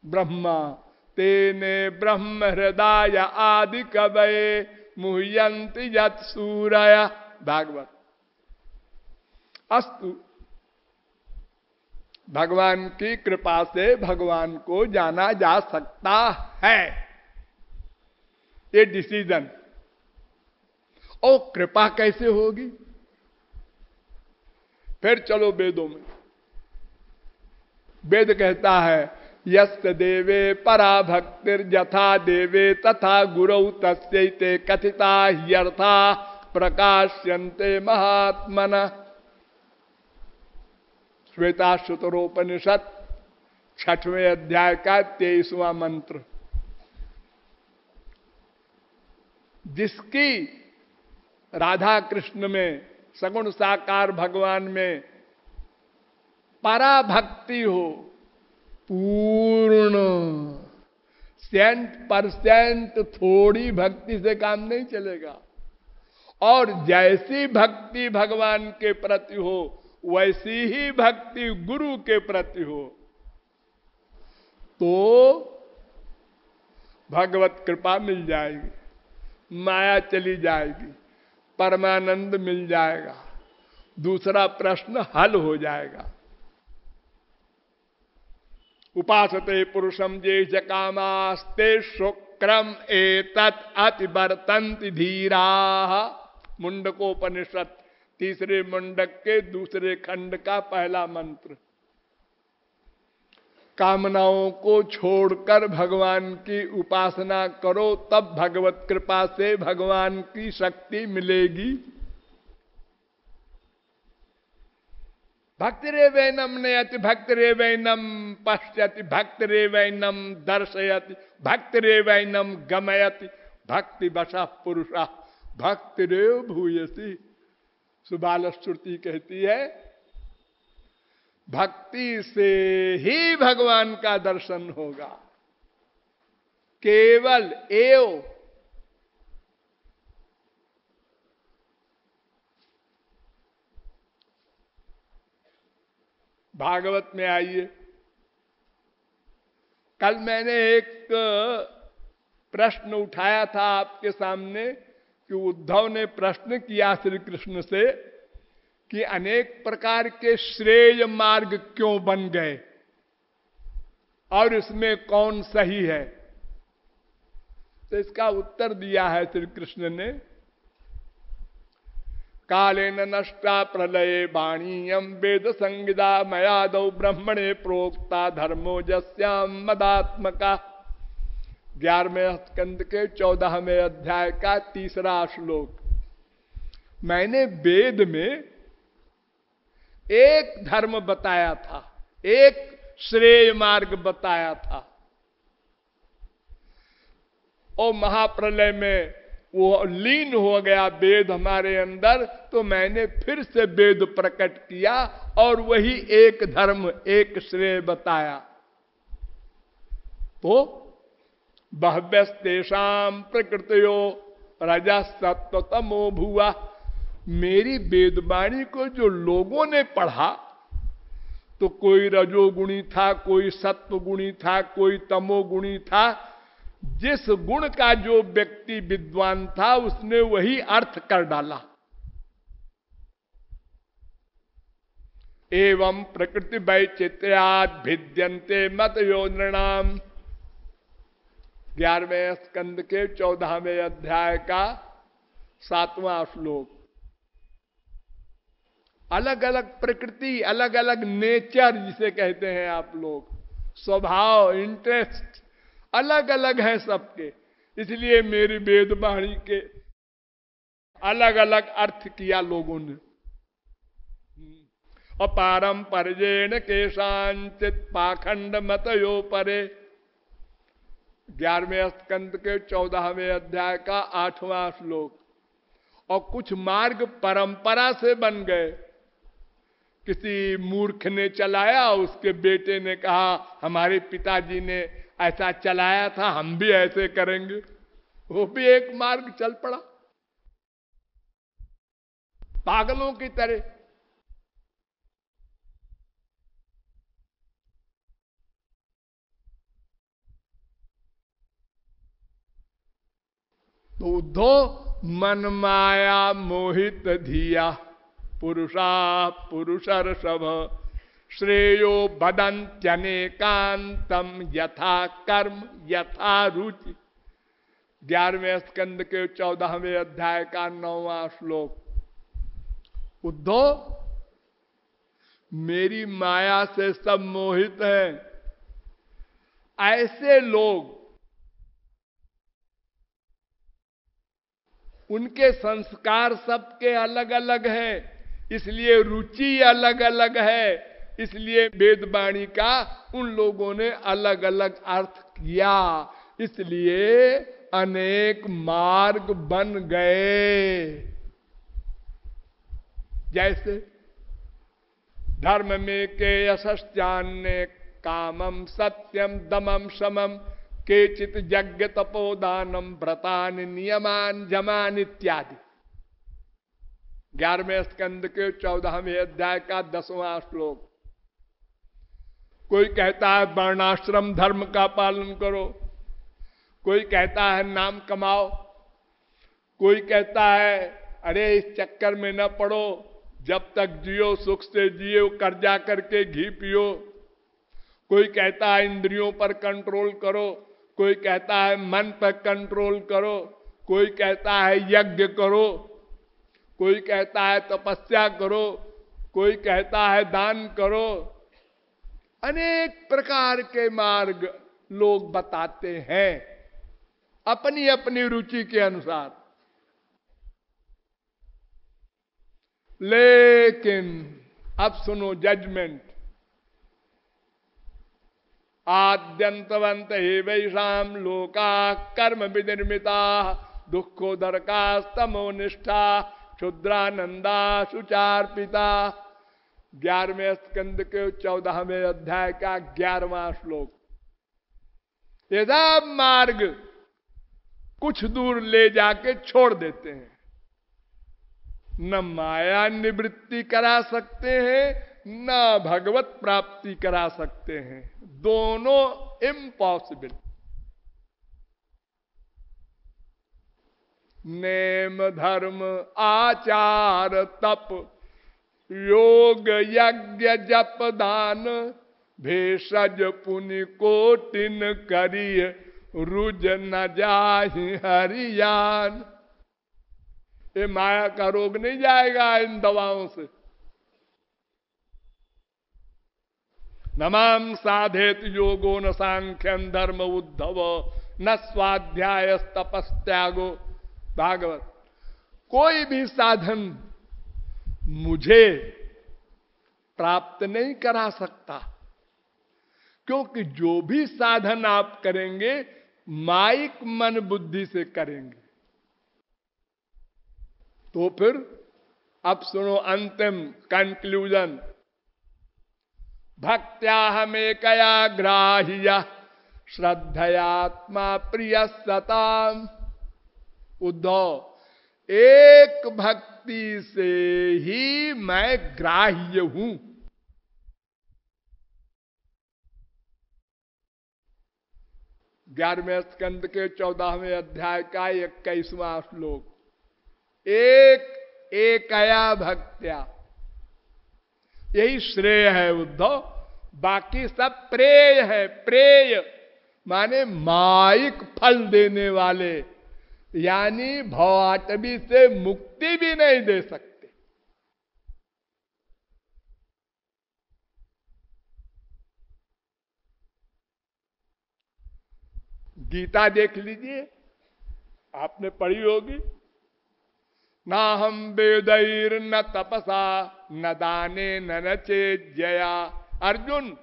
ब्रह्मा तेने ब्रह्म हृदय आदि कवये मुह्यंति यत् सूरय। भागवत। अस्तु, भगवान की कृपा से भगवान को जाना जा सकता है, ये डिसीजन। और कृपा कैसे होगी? फिर चलो वेदों में। वेद कहता है यस्य देवे परा भक्तिर यथा देवे तथा गुरौ तस्यैते कथिता ह्यर्था प्रकाश्यन्ते महात्मना। श्वेताश्वतरोपनिषद 6वें अध्याय का 23वां मंत्र। जिसकी राधा कृष्ण में, सगुण साकार भगवान में पराभक्ति हो, पूर्ण 100% थोड़ी भक्ति से काम नहीं चलेगा। और जैसी भक्ति भगवान के प्रति हो वैसी ही भक्ति गुरु के प्रति हो, तो भगवत कृपा मिल जाएगी, माया चली जाएगी, परमानंद मिल जाएगा, दूसरा प्रश्न हल हो जाएगा। उपासते पुरुषम जेष कामास्ते शुक्रम एतत् अतिवर्तन्ति धीरा। मुंडकोपनिषद 3 मुंडक के 2 खंड का पहला मंत्र। कामनाओं को छोड़कर भगवान की उपासना करो, तब भगवत कृपा से भगवान की शक्ति मिलेगी। भक्तिरेवैनम नयति भक्तिरेवैनम पश्यति भक्तिरेवैनम दर्शयति भक्तिरेवैनम गमयति भक्ति वशः पुरुषः भक्तिरेव भूयसी। सुबाल श्रुति कहती है भक्ति से ही भगवान का दर्शन होगा, केवल एव। भागवत में आइए, कल मैंने एक प्रश्न उठाया था आपके सामने कि उद्धव ने प्रश्न किया श्री कृष्ण से कि अनेक प्रकार के श्रेय मार्ग क्यों बन गए और इसमें कौन सही है। तो इसका उत्तर दिया है श्री कृष्ण ने, कालेन नष्टा प्रलये वाणीयम वेद संविदा मयादौ ब्रह्मणे प्रोक्ता धर्मो जस्याम मदात्मका। 11वें स्कंद के 14वें अध्याय का 3रा श्लोक। मैंने वेद में एक धर्म बताया था, एक श्रेय मार्ग बताया था, और महाप्रलय में वो लीन हो गया वेद हमारे अंदर, तो मैंने फिर से वेद प्रकट किया और वही एक धर्म, एक श्रेय बताया। तो बहव्यस्तेषां प्रकृतयो रजः तमो भुवा। मेरी वेदवाणी को जो लोगों ने पढ़ा, तो कोई रजोगुणी था, कोई सत्वगुणी था, कोई तमोगुणी था। जिस गुण का जो व्यक्ति विद्वान था उसने वही अर्थ कर डाला। एवं प्रकृति वैचित्र्यात् भिद्यन्ते मतयो नृणाम्। 11वें स्कंद के 14वें अध्याय का 7वां श्लोक। अलग अलग प्रकृति, अलग अलग नेचर जिसे कहते हैं आप लोग, स्वभाव, इंटरेस्ट अलग अलग है सबके। इसलिए मेरी वेदवाणी के अलग अलग अर्थ किया लोगों ने। अपारंपर्येण केषांचित् पाखंड मतयो परे। 11वें स्कंद के 14वें अध्याय का 8वां श्लोक। और कुछ मार्ग परंपरा से बन गए। किसी मूर्ख ने चलाया, उसके बेटे ने कहा हमारे पिताजी ने ऐसा चलाया था, हम भी ऐसे करेंगे, वो भी एक मार्ग चल पड़ा पागलों की तरह। तो उद्धव मन माया मोहित धिया पुरुषा पुरुषर्षभ श्रेयो बदंत्यनेकांतम यथा कर्म यथा रुचि। 11वें स्कंद के 14वें अध्याय का 9वां श्लोक। उद्धव मेरी माया से सब मोहित हैं, ऐसे लोग उनके संस्कार सबके अलग अलग हैं, इसलिए रुचि अलग अलग है, इसलिए वेदवाणी का उन लोगों ने अलग अलग अर्थ किया, इसलिए अनेक मार्ग बन गए। जैसे धर्म में के यशस्यान्य कामम सत्यम दमम समम केचित यज्ञ तपोदानम व्रतान नियमान जमान इत्यादि। 11वें स्कंद के 14वें अध्याय का 10वां श्लोक। कोई कहता है वर्णाश्रम धर्म का पालन करो, कोई कहता है नाम कमाओ, कोई कहता है अरे इस चक्कर में न पड़ो, जब तक जियो सुख से जियो, कर्जा करके घी पियो। कोई कहता है इंद्रियों पर कंट्रोल करो, कोई कहता है मन पर कंट्रोल करो, कोई कहता है यज्ञ करो, कोई कहता है तपस्या करो, कोई कहता है दान करो। अनेक प्रकार के मार्ग लोग बताते हैं अपनी अपनी रुचि के अनुसार। लेकिन अब सुनो जजमेंट। आद्यंतवंत हे वैषाम लोका कर्म विनिर्मिता दुखोदरका स्तमो निष्ठा क्षुद्रानंदा सुचार्पिता। 11वें स्कंद के 14वें अध्याय का 11वां श्लोक। ये सब मार्ग कुछ दूर ले जाके छोड़ देते हैं, न माया निवृत्ति करा सकते हैं न भगवत प्राप्ति करा सकते हैं, दोनों इम्पॉसिबल। नेम धर्म आचार तप योग यज्ञ जप दान भेषज पुनि कोटिन करिय रुज न जाहि हरियान। ये माया का रोग नहीं जाएगा इन दवाओं से। नमाम साधेत योगो न सांख्यम धर्म उद्धव न स्वाध्याय तपस्त्यागो। भागवत। कोई भी साधन मुझे प्राप्त नहीं करा सकता, क्योंकि जो भी साधन आप करेंगे माइक मन बुद्धि से करेंगे। तो फिर अब सुनो अंतिम कंक्लूजन। भक्त्या हमें कया ग्राह्य श्रद्धयात्मा प्रिय सताम। उद्धव एक भक्ति से ही मैं ग्राह्य हूं। ग्यारहवें स्कंद के 14वें अध्याय का 21वां श्लोक। एक एकया भक्त्या, यही श्रेय है उद्धव, बाकी सब प्रेय है। प्रेय माने माइक फल देने वाले, यानी भवाटवी से मुक्ति भी नहीं दे सकते। गीता देख लीजिए, आपने पढ़ी होगी। ना हम वेदैर न तपसा न दाने न चेज्जया। अर्जुन,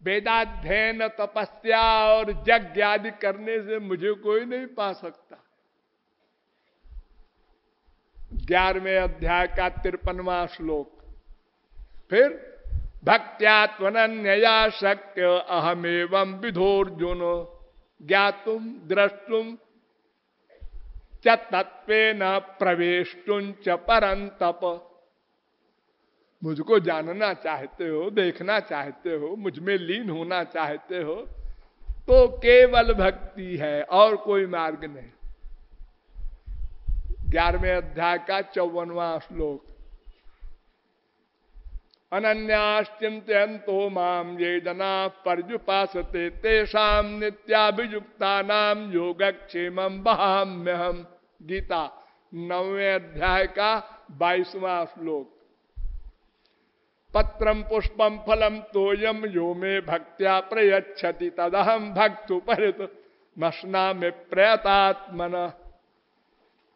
वेदाध्ययन तपस्या और यज्ञ आदि करने से मुझे कोई नहीं पा सकता। 11वें अध्याय का 53वां श्लोक। फिर भक्त्या त्वनन्यया शक्य अहमेवं विधोर्जुन ज्ञातुम द्रष्टुम च तत्वेन प्रवेष्टुं च परंतप। मुझको जानना चाहते हो, देखना चाहते हो, मुझ में लीन होना चाहते हो, तो केवल भक्ति है और कोई मार्ग नहीं। 11वें अध्याय का 54वां श्लोक। अनन्याश्चिन्तयन्तो माम ये जना पर्युपासते तेषाम नित्याभियुक्तानाम योगक्षेमं वहाम्यहम्। गीता 9वें अध्याय का 22वां श्लोक। पत्रम पुष्पम फलम तोयम यो मे भक्त्या प्रयच्छति तदहम भक्तुपरित मश्नामि प्रयतात्मन।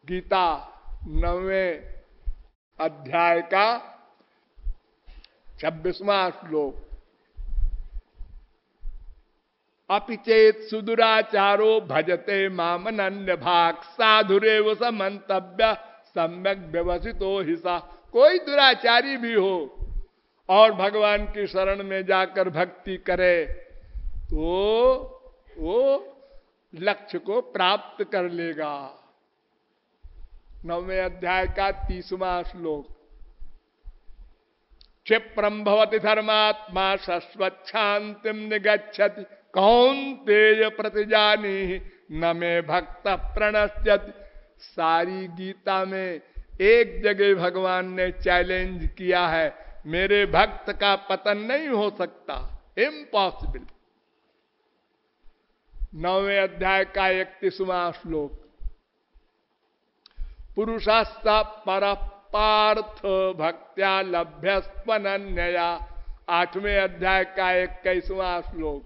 गीता 9वें अध्याय का 26वां श्लोक। अपि चेत सुदुराचारो भजते माम अनन्य भाग साधुरेव समन्तव्य सम्यक व्यवसितो हिसा। कोई दुराचारी भी हो और भगवान की शरण में जाकर भक्ति करे तो वो लक्ष्य को प्राप्त कर लेगा। 9वें अध्याय का 30वां श्लोक। क्षिप्रम भवति धर्मात्मा शश्वच्छांतिम निगच्छति कौन्तेय प्रतिजानी न मे भक्त प्रणश्यति। सारी गीता में एक जगह भगवान ने चैलेंज किया है, मेरे भक्त का पतन नहीं हो सकता, इम्पॉसिबल। 9वें अध्याय का 31वां श्लोक। पुरुषास्ता पर पार्थ भक्त्या लभ्यस्त्वनन्यया। 8वें अध्याय का 21वां श्लोक।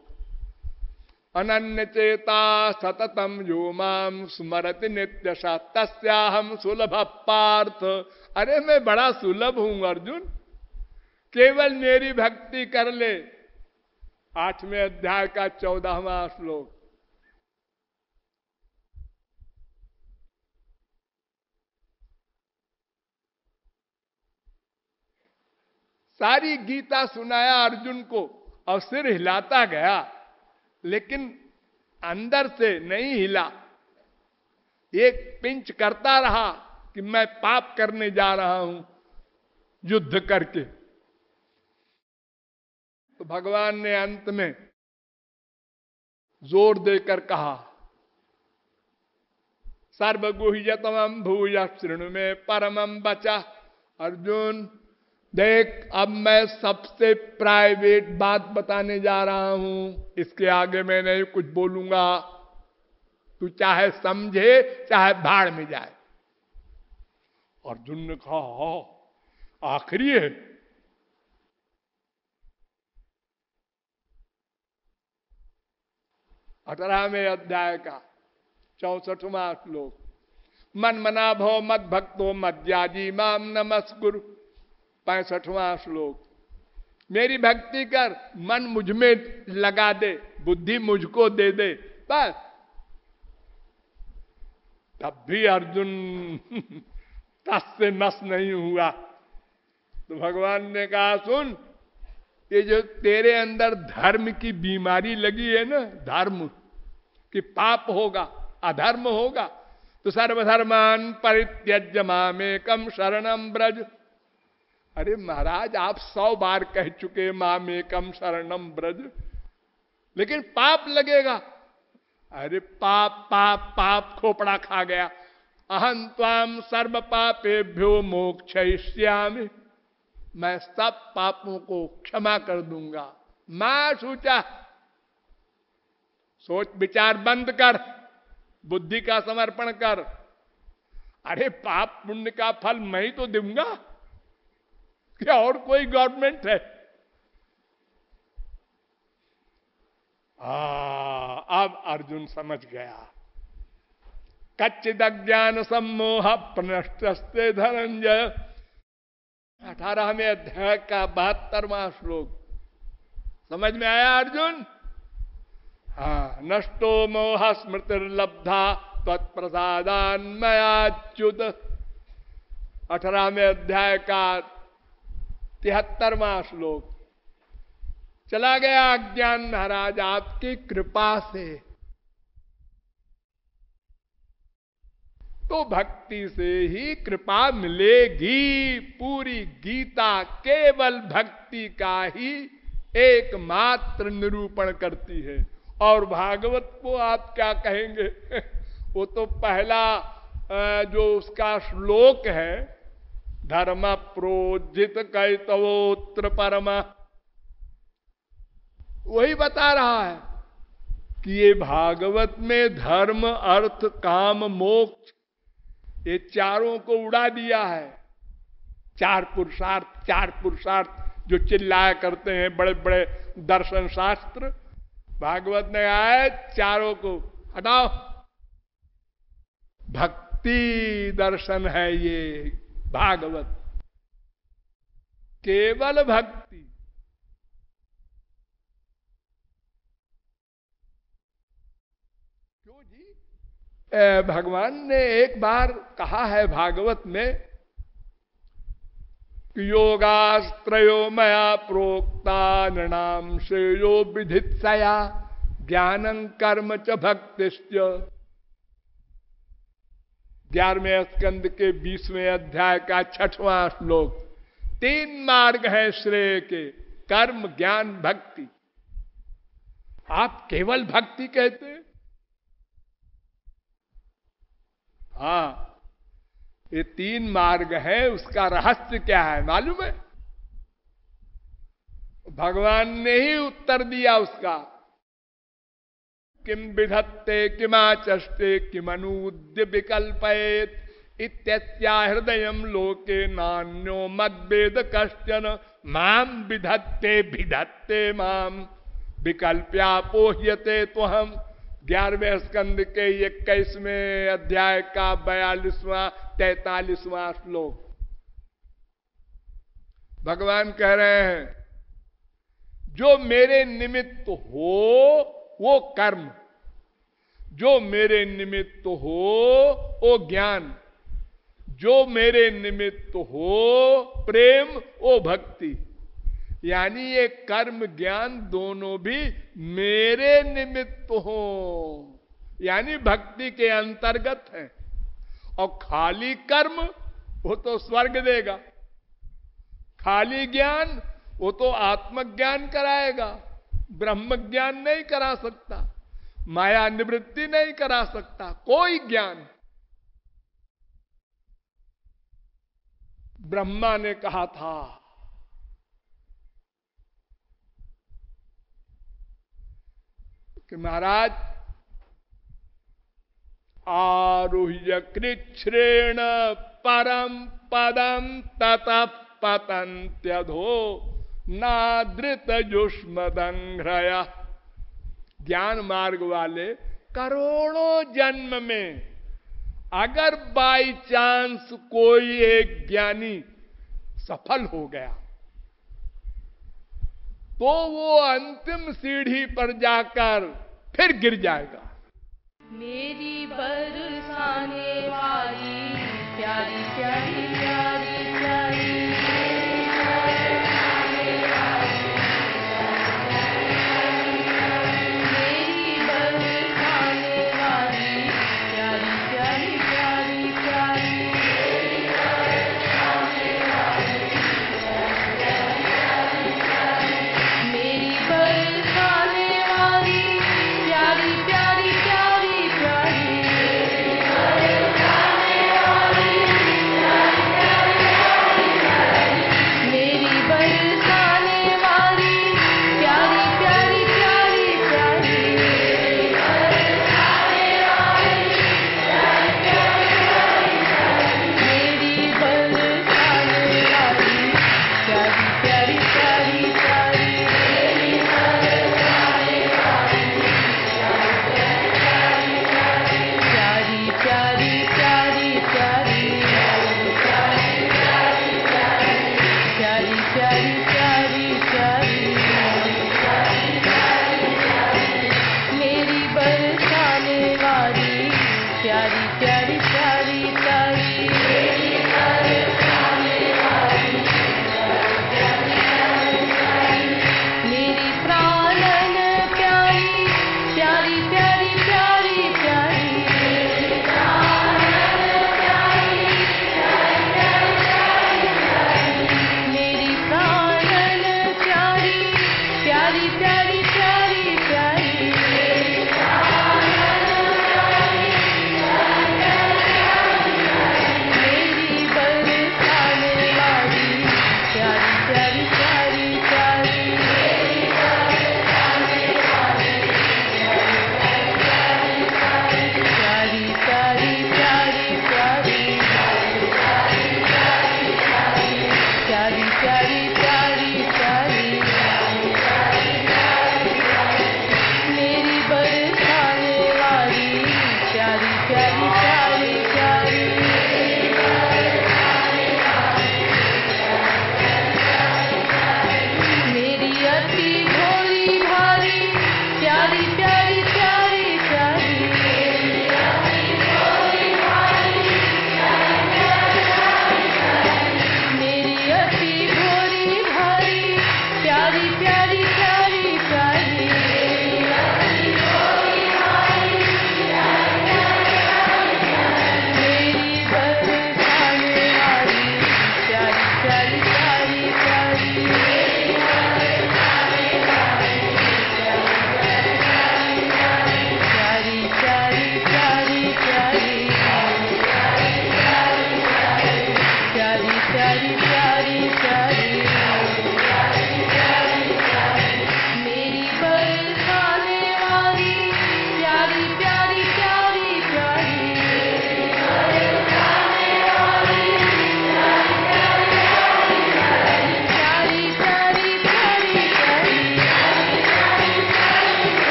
अनन्य चेता सततम यो माम स्मरति नित्यशा तस्याहम सुलभ पार्थ। अरे मैं बड़ा सुलभ हूं अर्जुन, केवल मेरी भक्ति कर ले। 8वें अध्याय का 14वां श्लोक। सारी गीता सुनाया अर्जुन को और सिर हिलाता गया, लेकिन अंदर से नहीं हिला। एक पिंच करता रहा कि मैं पाप करने जा रहा हूं युद्ध करके। तो भगवान ने अंत में जोर देकर कहा, सर्वगुह्यतमं भूय शृणु में परमं बचा। अर्जुन देख, अब मैं सबसे प्राइवेट बात बताने जा रहा हूं, इसके आगे मैं नहीं कुछ बोलूंगा। तू चाहे समझे चाहे भाड़ में जाए। अर्जुन ने कहा आखिरी है। अठारहवें अध्याय का 64वां श्लोक। मन मना भव मद भक्तो मद्याजी माम नमस्कुरु। 65वां श्लोक। मेरी भक्ति कर, मन मुझ में लगा दे, बुद्धि मुझको दे दे, बस। तब भी अर्जुन तस से नस नहीं हुआ। तो भगवान ने कहा, सुन, ये जो तेरे अंदर धर्म की बीमारी लगी है ना, धर्म कि पाप होगा, अधर्म होगा, तो सर्वधर्मान परित्यज्य मामेकम शरणम ब्रज। अरे महाराज, आप 100 बार कह चुके मामेकम शरणम ब्रज, लेकिन पाप लगेगा। अरे पाप पाप पाप खोपड़ा खा गया। अहं त्वाम सर्व पापेभ्यो मोक्षयिष्यामि। मैं सब पापों को क्षमा कर दूंगा। मैं सोचा, सोच विचार बंद कर, बुद्धि का समर्पण कर। अरे पाप पुण्य का फल मैं ही तो दूंगा, क्या और कोई गवर्नमेंट है? अब अर्जुन समझ गया। कच्चिद अज्ञान सम्मोह प्रनष्टस्ते धनंजय। 18वें अध्याय का 72वां श्लोक। समझ में आया अर्जुन? हाँ। नष्टो मोह स्मृतिर्लब्धा तत्प्रसादान मयाच्युत। 18वें अध्याय का 73वां श्लोक। चला गया अज्ञान महाराज आपकी कृपा से। तो भक्ति से ही कृपा मिलेगी। पूरी गीता केवल भक्ति का ही एकमात्र निरूपण करती है। और भागवत को आप क्या कहेंगे? वो तो पहला जो उसका श्लोक है, धर्म प्रोजित कैतवोत्र परमा, वही बता रहा है कि ये भागवत में धर्म अर्थ काम मोक्ष ये चारों को उड़ा दिया है। चार पुरुषार्थ जो चिल्लाया करते हैं बड़े बड़े दर्शन शास्त्र, भागवत ने आए चारों को हटाओ। भक्ति दर्शन है ये भागवत, केवल भक्ति। क्यों जी? भगवान ने एक बार कहा है भागवत में, योगास्त्रयो मया प्रोक्ता नृणाम श्रेयो विधित्सया ज्ञानं कर्म च भक्तिश्च। 11वें स्कंद के 20वें अध्याय का 6वां श्लोक। 3 मार्ग है श्रेय के, कर्म ज्ञान भक्ति। आप केवल भक्ति कहते हैं? हाँ, ये 3 मार्ग है। उसका रहस्य क्या है मालूम है? भगवान ने ही उत्तर दिया उसका। किम विधत्ते किमाचष्टे किमनूद्य विकल्पयेत इत्यस्या हृदयम लोके नान्यो मद्वेद कश्चन माम विधत्ते भिधत्ते माम विकल्प्या पोह्यते तो हम। 11वें स्कंद के 21वें अध्याय का 42वां 43वां श्लोक। भगवान कह रहे हैं जो मेरे निमित्त हो वो कर्म, जो मेरे निमित्त हो वो ज्ञान, जो मेरे निमित्त हो प्रेम वो भक्ति। यानी ये कर्म ज्ञान दोनों भी मेरे निमित्त हो, यानी भक्ति के अंतर्गत है। और खाली कर्म वो तो स्वर्ग देगा, खाली ज्ञान वो तो आत्मज्ञान कराएगा, ब्रह्म ज्ञान नहीं करा सकता, माया निवृत्ति नहीं करा सकता कोई ज्ञान। ब्रह्मा ने कहा था कि महाराज आरुह्य कृच्छ्रेण परम पदम ततः पतन्त्यधो नादृत युष्मदंघ्रय। ज्ञान मार्ग वाले करोड़ों जन्म में अगर बाई चांस कोई एक ज्ञानी सफल हो गया तो वो अंतिम सीढ़ी पर जाकर फिर गिर जाएगा। मेरी बरसाने वाली प्यारी प्यारी